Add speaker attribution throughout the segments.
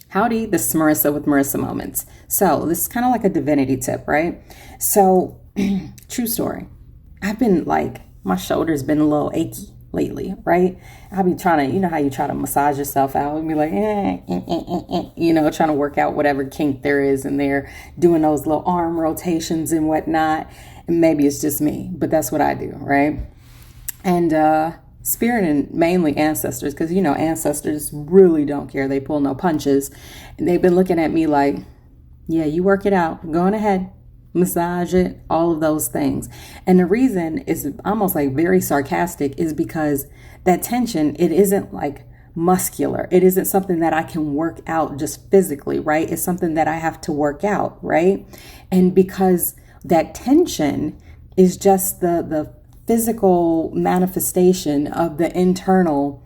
Speaker 1: Howdy, this is Marisa with Marisa Moments. So this is kind of like a divinity tip, right? So true story. I've been like, my shoulder's been a little achy lately, right? I'll be trying to, you know how you try to massage yourself out and be like, trying to work out whatever kink there is in there, doing those little arm rotations and whatnot. And maybe it's just me, but that's what I do, right? And spirit and mainly ancestors, because ancestors really don't care. They pull no punches. And they've been looking at me like, yeah, you work it out, go on ahead, massage it, all of those things. And the reason is almost like very sarcastic is because that tension, it isn't like muscular. It isn't something that I can work out just physically, right? It's something that I have to work out, right? And because that tension is just the physical manifestation of the internal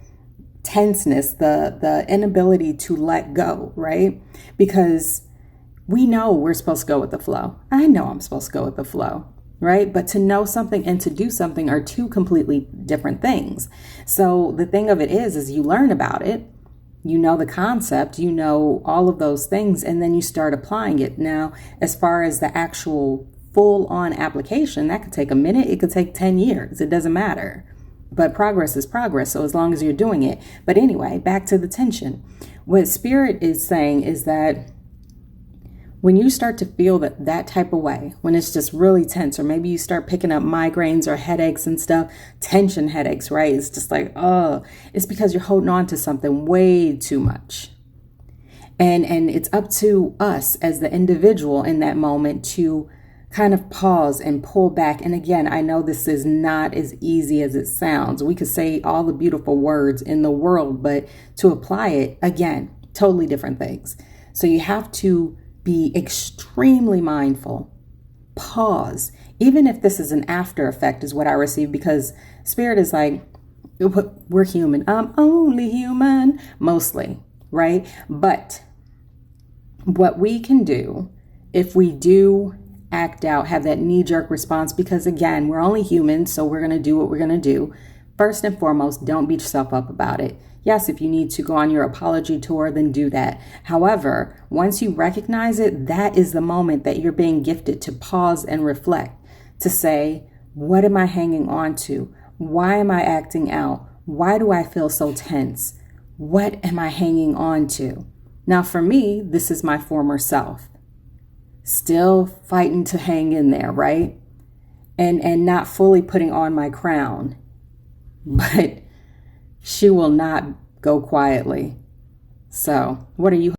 Speaker 1: tenseness, the inability to let go, right? Because we know we're supposed to go with the flow. I know I'm supposed to go with the flow, right? But to know something and to do something are two completely different things. So the thing of it is you learn about it, you know the concept, you know all of those things, and then you start applying it. Now, as far as the actual full-on application, that could take a minute, it could take 10 years, it doesn't matter. But progress is progress, so as long as you're doing it. But anyway, back to the tension. What Spirit is saying is that when you start to feel that type of way, when it's just really tense, or maybe you start picking up migraines or headaches and stuff, tension headaches, right? It's just like, it's because you're holding on to something way too much. And it's up to us as the individual in that moment to kind of pause and pull back. And again, I know this is not as easy as it sounds. We could say all the beautiful words in the world, but to apply it, again, totally different things. So you have to be extremely mindful. Pause. Even if this is an after effect is what I receive, because Spirit is like, we're human. I'm only human, mostly, right? But what we can do if we do act out, have that knee-jerk response, because again, we're only human, so we're going to do what we're going to do. First and foremost, don't beat yourself up about it. Yes, if you need to go on your apology tour, then do that. However, once you recognize it, that is the moment that you're being gifted to pause and reflect, to say, what am I hanging on to? Why am I acting out? Why do I feel so tense? What am I hanging on to? Now, for me, this is my former self. Still fighting to hang in there, right? And not fully putting on my crown. But she will not go quietly. So, what are you